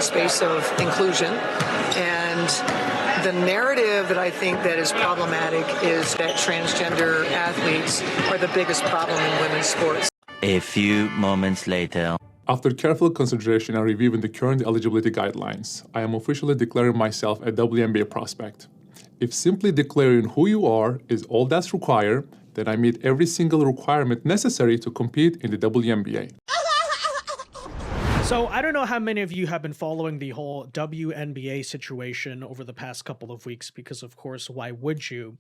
the space of inclusion. And the narrative that I think that is problematic is that transgender athletes are the biggest problem in women's sports. A few moments later. After careful consideration and reviewing the current eligibility guidelines, I am officially declaring myself a WNBA prospect. If simply declaring who you are is all that's required, then I meet every single requirement necessary to compete in the WNBA. So I don't know how many of you have been following the whole WNBA situation over the past couple of weeks, because of course, why would you?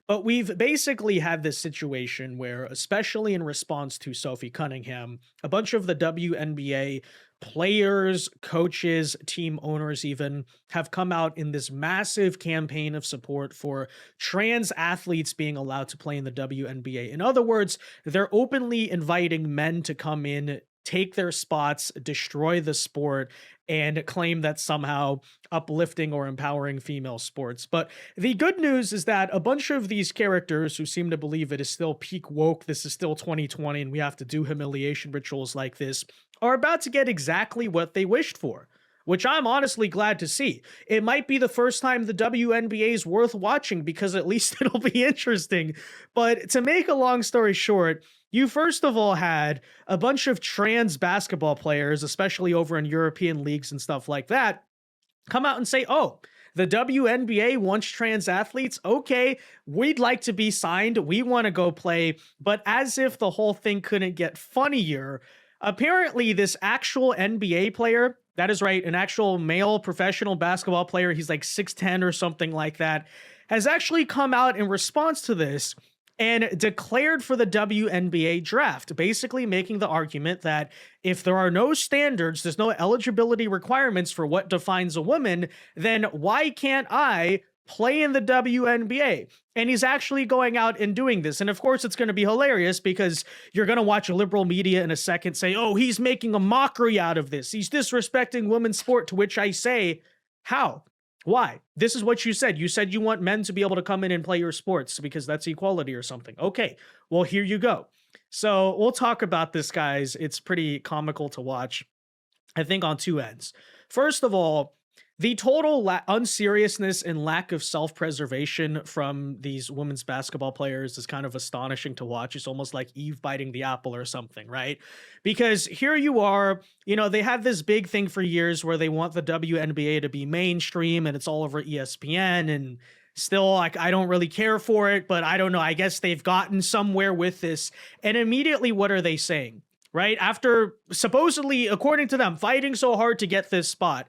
But we've basically had this situation where, especially in response to Sophie Cunningham, a bunch of the WNBA players, coaches, team owners even have come out in this massive campaign of support for trans athletes being allowed to play in the WNBA. In other words, they're openly inviting men to come in, take their spots, destroy the sport, and claim that somehow uplifting or empowering female sports. But the good news is that a bunch of these characters who seem to believe it is still peak woke, this is still 2020 and we have to do humiliation rituals like this, are about to get exactly what they wished for, which I'm honestly glad to see. It might be the first time the WNBA is worth watching because at least it'll be interesting. But to make a long story short, you first of all had a bunch of trans basketball players, especially over in European leagues and stuff like that, come out and say, oh, the WNBA wants trans athletes. Okay, we'd like to be signed. We want to go play. But as if the whole thing couldn't get funnier, apparently this actual NBA player, that is right, an actual male professional basketball player, he's like 6'10" or something like that, has actually come out in response to this and declared for the WNBA draft, basically making the argument that if there are no standards, there's no eligibility requirements for what defines a woman, then why can't I play in the WNBA? And he's actually going out and doing this. And of course, it's going to be hilarious because you're going to watch liberal media in a second say, oh, he's making a mockery out of this. He's disrespecting women's sport, to which I say, how? Why? This is what you said. You said you want men to be able to come in and play your sports because that's equality or something. Okay, well, here you go. So we'll talk about this, guys. It's pretty comical to watch, I think, on two ends. First of all, the total unseriousness and lack of self-preservation from these women's basketball players is kind of astonishing to watch. It's almost like Eve biting the apple or something, right? Because here you are, you know, they had this big thing for years where they want the WNBA to be mainstream and it's all over ESPN, and still, like, I don't really care for it, but I don't know. I guess they've gotten somewhere with this. And immediately, what are they saying, right? After supposedly, according to them, fighting so hard to get this spot,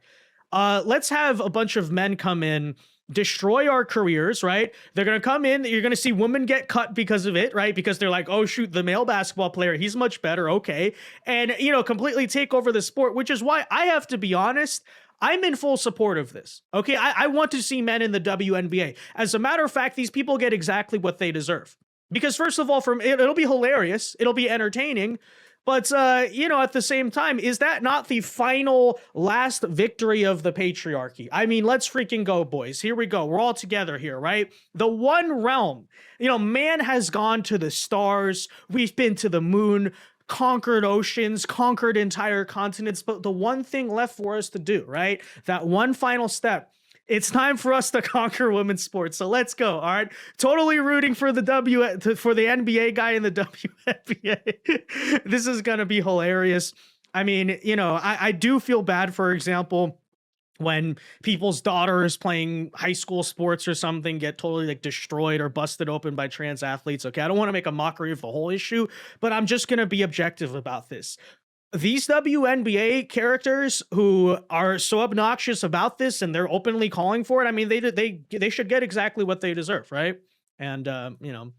let's have a bunch of men come in, destroy our careers, right? They're going to come in. You're going to see women get cut because of it, right? Because they're like, oh, shoot, the male basketball player, he's much better. Okay. And, you know, completely take over the sport, which is why I have to be honest, I'm in full support of this. Okay. I want to see men in the WNBA. As a matter of fact, these people get exactly what they deserve. Because first of all, it'll be hilarious. It'll be entertaining. But, you know, at the same time, is that not the final last victory of the patriarchy? I mean, let's freaking go, boys. Here we go. We're all together here, right? The one realm, you know, man has gone to the stars. We've been to the moon, conquered oceans, conquered entire continents. But the one thing left for us to do, right? That one final step. It's time for us to conquer women's sports. So let's go. All right. Totally rooting for the NBA guy in the WNBA. This is going to be hilarious. I mean, you know, I do feel bad, for example, when people's daughters playing high school sports or something get totally like destroyed or busted open by trans athletes. Okay. I don't want to make a mockery of the whole issue, but I'm just going to be objective about this. These WNBA characters who are so obnoxious about this and they're openly calling for it, I mean, they should get exactly what they deserve, right? And, you know,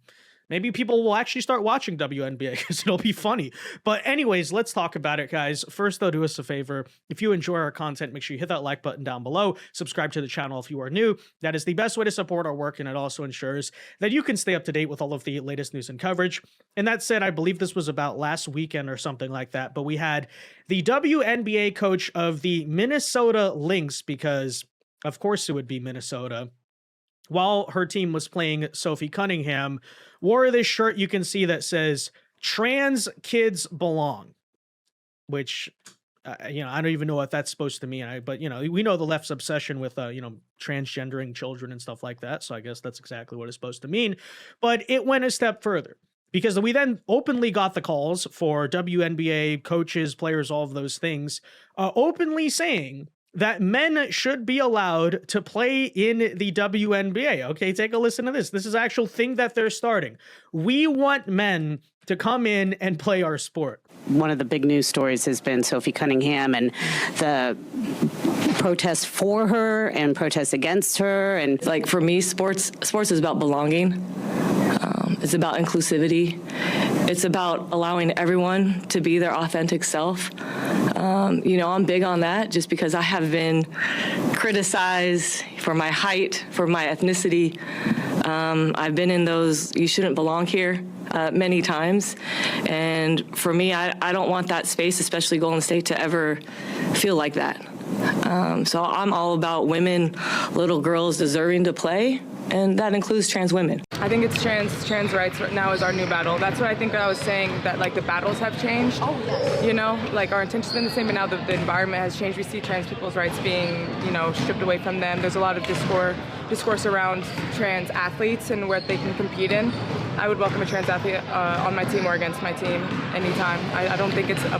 maybe people will actually start watching WNBA because it'll be funny. But anyways, let's talk about it, guys. First, though, do us a favor. If you enjoy our content, make sure you hit that like button down below. Subscribe to the channel if you are new. That is the best way to support our work, and it also ensures that you can stay up to date with all of the latest news and coverage. And that said, I believe this was about last weekend or something like that, but we had the WNBA coach of the Minnesota Lynx, because of course it would be Minnesota, while her team was playing Sophie Cunningham, wore this shirt you can see that says, "Trans kids belong," which I don't even know what that's supposed to mean. But we know the left's obsession with transgendering children and stuff like that. So I guess that's exactly what it's supposed to mean. But it went a step further, because we then openly got the calls for WNBA coaches, players, all of those things, openly saying that men should be allowed to play in the WNBA. Okay, take a listen to this. This is an actual thing that they're starting. We want men to come in and play our sport. One of the big news stories has been Sophie Cunningham and the protests for her and protests against her. And like, for me, sports is about belonging. It's about inclusivity. It's about allowing everyone to be their authentic self. I'm big on that, just because I have been criticized for my height, for my ethnicity. I've been in those "you shouldn't belong here" many times. And for me, I don't want that space, especially Golden State, to ever feel like that. So I'm all about women, little girls deserving to play, and that includes trans women. I think it's trans rights right now is our new battle. That's what I think that I was saying, that like the battles have changed. Oh, yes. Like our intentions have been the same, but now the environment has changed. We see trans people's rights being, stripped away from them. There's a lot of discourse around trans athletes and what they can compete in. I would welcome a trans athlete on my team or against my team anytime. I don't think it's a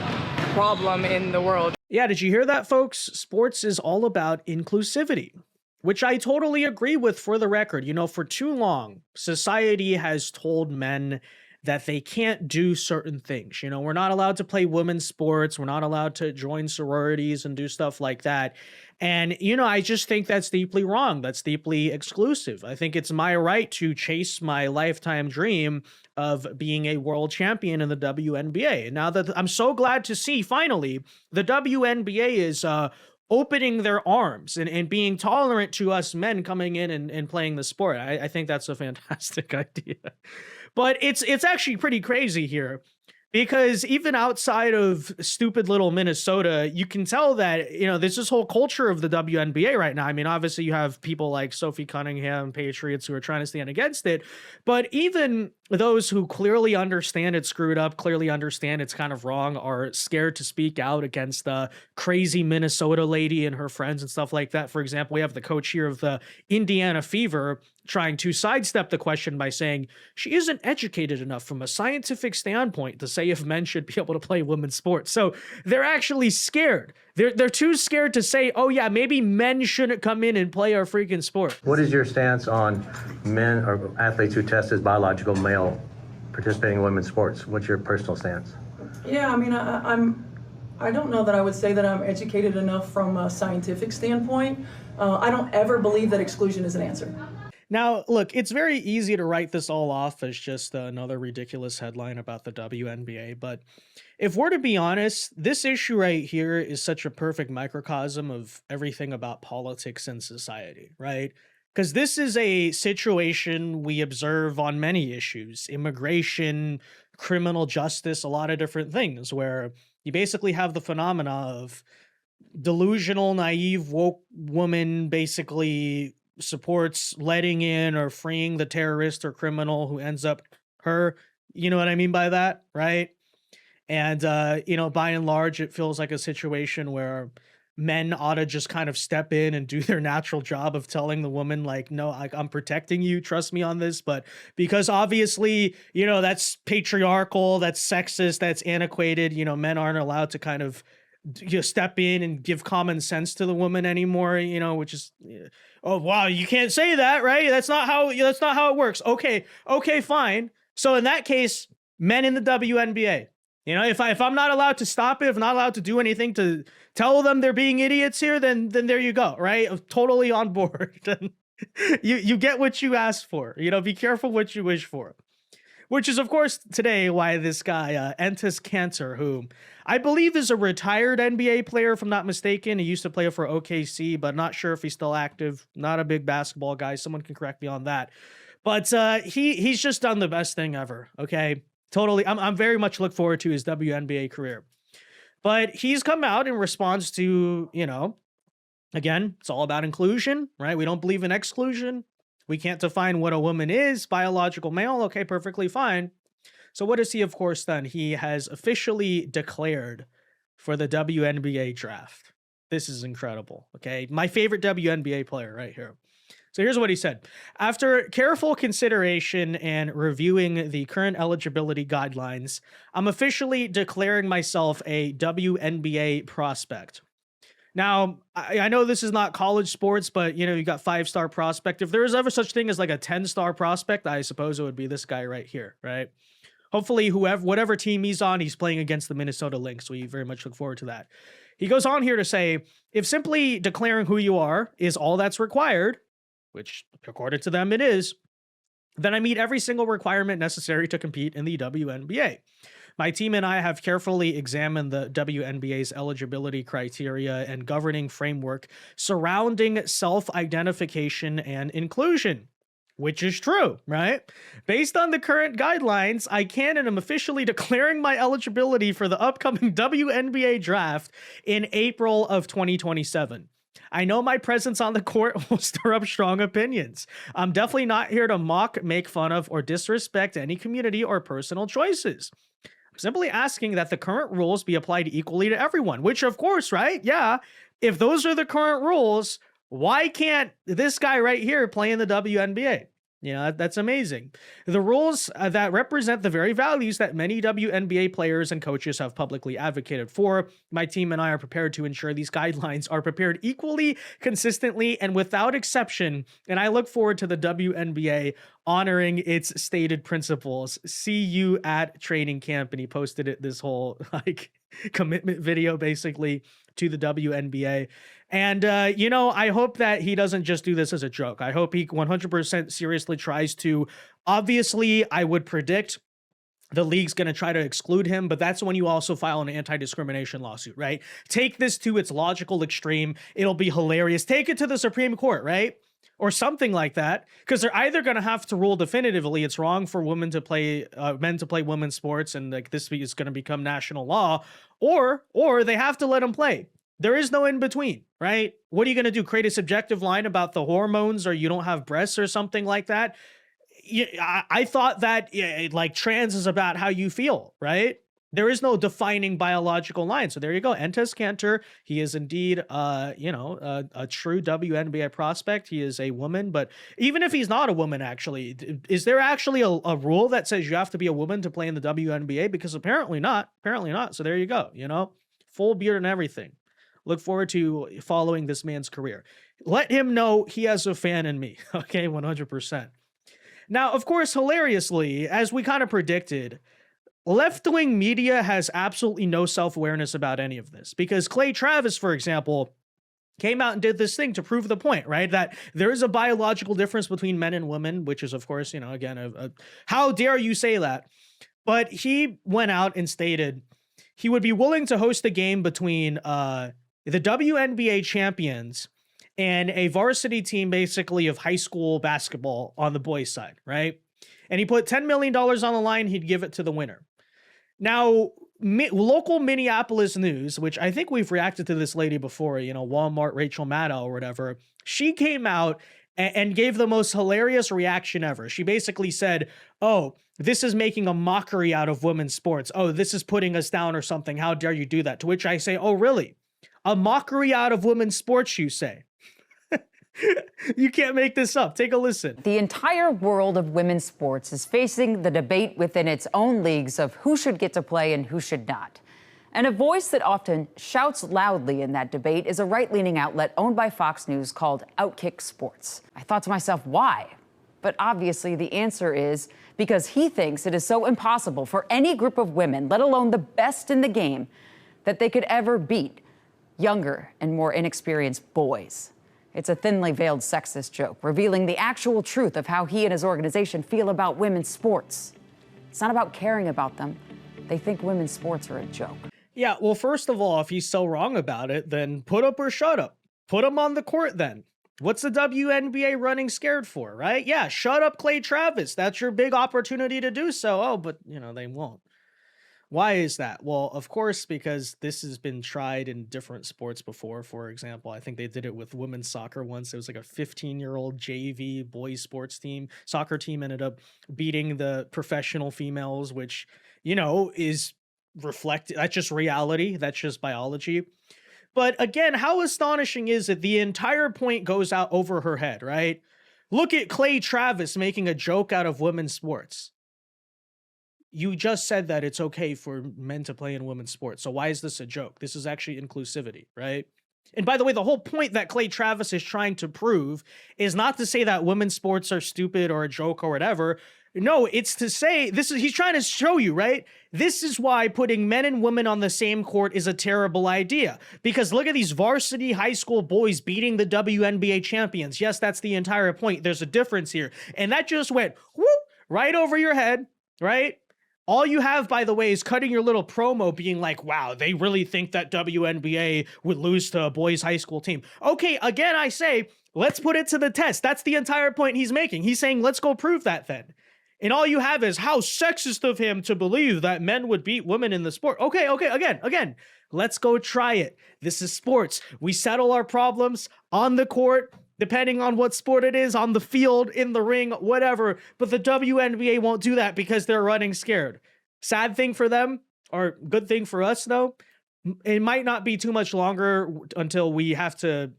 problem in the world. Yeah, did you hear that, folks? Sports is all about inclusivity, which I totally agree with. For the record, for too long, society has told men that they can't do certain things. We're not allowed to play women's sports. We're not allowed to join sororities and do stuff like that. And, I just think that's deeply wrong. That's deeply exclusive. I think it's my right to chase my lifetime dream of being a world champion in the WNBA. Now that I'm so glad to see, finally, the WNBA is opening their arms and being tolerant to us men coming in and playing the sport. I think that's a fantastic idea. But it's actually pretty crazy here, because even outside of stupid little Minnesota, you can tell that, there's this whole culture of the WNBA right now. I mean, obviously you have people like Sophie Cunningham, Patriots, who are trying to stand against it. But even those who clearly understand it's screwed up, clearly understand it's kind of wrong, are scared to speak out against the crazy Minnesota lady and her friends and stuff like that. For example, we have the coach here of the Indiana Fever trying to sidestep the question by saying she isn't educated enough from a scientific standpoint to say if men should be able to play women's sports. So they're actually scared. They're too scared to say, oh yeah, maybe men shouldn't come in and play our freaking sport. What is your stance on men or athletes who test as biological male participating in women's sports? What's your personal stance? Yeah, I mean, I don't know that I would say that I'm educated enough from a scientific standpoint. I don't ever believe that exclusion is an answer. Now, look, it's very easy to write this all off as just another ridiculous headline about the WNBA, but if we're to be honest, this issue right here is such a perfect microcosm of everything about politics and society, right? Because this is a situation we observe on many issues: immigration, criminal justice, a lot of different things, where you basically have the phenomena of delusional, naive, woke woman basically supports letting in or freeing the terrorist or criminal who ends up her. You know what I mean by that, right? And, by and large, it feels like a situation where men ought to just kind of step in and do their natural job of telling the woman, like, no, I'm protecting you, trust me on this. But because obviously, that's patriarchal, that's sexist, that's antiquated, men aren't allowed to kind of step in and give common sense to the woman anymore, which is, oh, wow, you can't say that, right? That's not how it works. Okay, fine. So in that case, men in the WNBA, if I'm not allowed to stop it, if I'm not allowed to do anything to tell them they're being idiots here, then there you go, right? I'm totally on board. you get what you asked for. Be careful what you wish for. Which is, of course, today why this guy, Enes Kanter, who I believe is a retired NBA player, if I'm not mistaken. He used to play for OKC, but not sure if he's still active. Not a big basketball guy. Someone can correct me on that. But he's just done the best thing ever, okay? Totally. I'm very much look forward to his WNBA career. But he's come out in response to, again, it's all about inclusion, right? We don't believe in exclusion. We can't define what a woman is, biological male. Okay, perfectly fine. So what has he, of course, done? He has officially declared for the WNBA draft. This is incredible. Okay. My favorite WNBA player right here. So here's what he said. After careful consideration and reviewing the current eligibility guidelines, I'm officially declaring myself a WNBA prospect. Now, I know this is not college sports, but you got 5-star prospect. If there is ever such thing as like a 10-star prospect, I suppose it would be this guy right here, right? Hopefully, whatever team he's on, he's playing against the Minnesota Lynx. We very much look forward to that. He goes on here to say, if simply declaring who you are is all that's required, which according to them it is, then I meet every single requirement necessary to compete in the WNBA. My team and I have carefully examined the WNBA's eligibility criteria and governing framework surrounding self-identification and inclusion, which is true, right? Based on the current guidelines, I can and am officially declaring my eligibility for the upcoming WNBA draft in April of 2027. I know my presence on the court will stir up strong opinions. I'm definitely not here to mock, make fun of, or disrespect any community or personal choices. I'm simply asking that the current rules be applied equally to everyone, which of course, right? Yeah. If those are the current rules, why can't this guy right here play in the WNBA? That's amazing. The rules that represent the very values that many WNBA players and coaches have publicly advocated for. My team and I are prepared to ensure these guidelines are prepared equally, consistently, and without exception. And I look forward to the WNBA honoring its stated principles. See you at training camp. And he posted this whole commitment video basically to the WNBA. And, I hope that he doesn't just do this as a joke. I hope he 100% seriously tries to. Obviously, I would predict the league's going to try to exclude him, but that's when you also file an anti-discrimination lawsuit, right? Take this to its logical extreme. It'll be hilarious. Take it to the Supreme Court, right? Or something like that, because they're either going to have to rule definitively it's wrong for men to play women's sports, and this is going to become national law, or they have to let them play. There is no in between, right? What are you going to do? Create a subjective line about the hormones, or you don't have breasts, or something like that? I thought that trans is about how you feel, right? There is no defining biological line. So there you go. Enes Kanter, he is indeed, a true WNBA prospect. He is a woman, but even if he's not a woman, actually, is there actually a rule that says you have to be a woman to play in the WNBA? Because apparently not. So there you go. Full beard and everything. Look forward to following this man's career. Let him know he has a fan in me. Okay, 100%. Now, of course, hilariously, as we kind of predicted, left-wing media has absolutely no self-awareness about any of this, because Clay Travis, for example, came out and did this thing to prove the point, right? That there is a biological difference between men and women, which is, of course, again, how dare you say that? But he went out and stated he would be willing to host a game between the WNBA champions and a varsity team, basically, of high school basketball on the boys' side, right? And he put $10 million on the line. He'd give it to the winner. Now, local Minneapolis news, which I think we've reacted to this lady before, Walmart Rachel Maddow or whatever, she came out and gave the most hilarious reaction ever. She basically said, oh, this is making a mockery out of women's sports. Oh, this is putting us down or something. How dare you do that? To which I say, oh, really? A mockery out of women's sports, you say? You can't make this up. Take a listen. The entire world of women's sports is facing the debate within its own leagues of who should get to play and who should not. And a voice that often shouts loudly in that debate is a right-leaning outlet owned by Fox News called Outkick Sports. I thought to myself, why? But obviously the answer is because he thinks it is so impossible for any group of women, let alone the best in the game, that they could ever beat younger and more inexperienced boys. It's a thinly veiled sexist joke, revealing the actual truth of how he and his organization feel about women's sports. It's not about caring about them. They think women's sports are a joke. Yeah, well, first of all, if he's so wrong about it, then put up or shut up. Put him on the court then. What's the WNBA running scared for, right? Yeah, shut up Clay Travis. That's your big opportunity to do so. Oh, but, they won't. Why is that? Well, of course, because this has been tried in different sports before. For example, I think they did it with women's soccer once. It was like a 15-year-old JV boys sports team. Soccer team ended up beating the professional females, which, is that's just reality. That's just biology. But again, how astonishing is it? The entire point goes out over her head, right? Look at Clay Travis making a joke out of women's sports. You just said that it's okay for men to play in women's sports. So why is this a joke? This is actually inclusivity, right? And by the way, the whole point that Clay Travis is trying to prove is not to say that women's sports are stupid or a joke or whatever. No, it's to say he's trying to show you, right? This is why putting men and women on the same court is a terrible idea. Because look at these varsity high school boys beating the WNBA champions. Yes, that's the entire point. There's a difference here. And that just went whoop right over your head, right? All you have, by the way, is cutting your little promo being like, wow, they really think that WNBA would lose to a boys high school team. Okay, again, I say, let's put it to the test. That's the entire point he's making. He's saying, let's go prove that then. And all you have is how sexist of him to believe that men would beat women in the sport. Okay, again, let's go try it. This is sports. We settle our problems on the court, depending on what sport it is, on the field, in the ring, whatever. But the WNBA won't do that because they're running scared. Sad thing for them, or good thing for us, though. It might not be too much longer until we have to,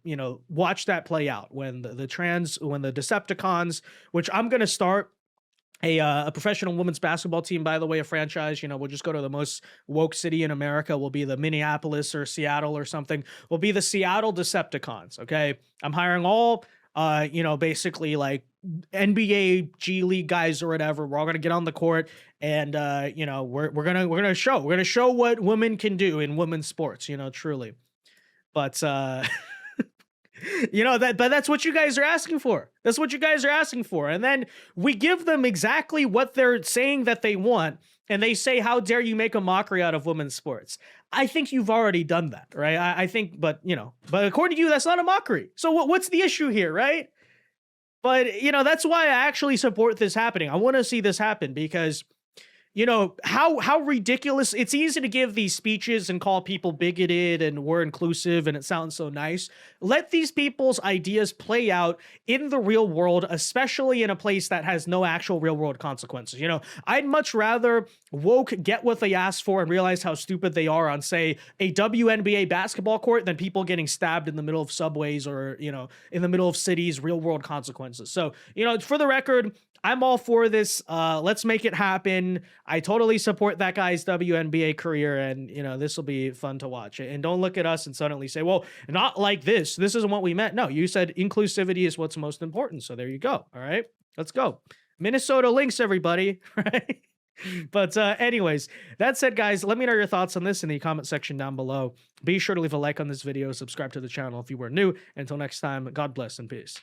watch that play out when the Decepticons, which I'm going to start a professional women's basketball team, by the way, a franchise. We'll just go to the most woke city in America. We'll be the Minneapolis or Seattle or something. We'll be the Seattle Decepticons. Okay. I'm hiring all, basically like NBA G League guys or whatever. We're all going to get on the court and, we're going to show what women can do in women's sports, truly. But, but that's what you guys are asking for. That's what you guys are asking for. And then we give them exactly what they're saying that they want. And they say, how dare you make a mockery out of women's sports? I think you've already done that, right? I think, but according to you, that's not a mockery. So what's the issue here, right? But, that's why I actually support this happening. I want to see this happen because, how ridiculous. It's easy to give these speeches and call people bigoted and we're inclusive and it sounds so nice. Let these people's ideas play out in the real world, especially in a place that has no actual real world consequences. I'd much rather woke get what they asked for and realize how stupid they are on, say, a WNBA basketball court than people getting stabbed in the middle of subways or, in the middle of cities, real world consequences. So, for the record, I'm all for this. Let's make it happen. I totally support that guy's WNBA career, and this will be fun to watch. And don't look at us and suddenly say, "Well, not like this. This isn't what we meant." No, you said inclusivity is what's most important. So there you go. All right, let's go, Minnesota Lynx, everybody. Right. But anyways, that said, guys, let me know your thoughts on this in the comment section down below. Be sure to leave a like on this video, subscribe to the channel if you were new. Until next time, God bless and peace.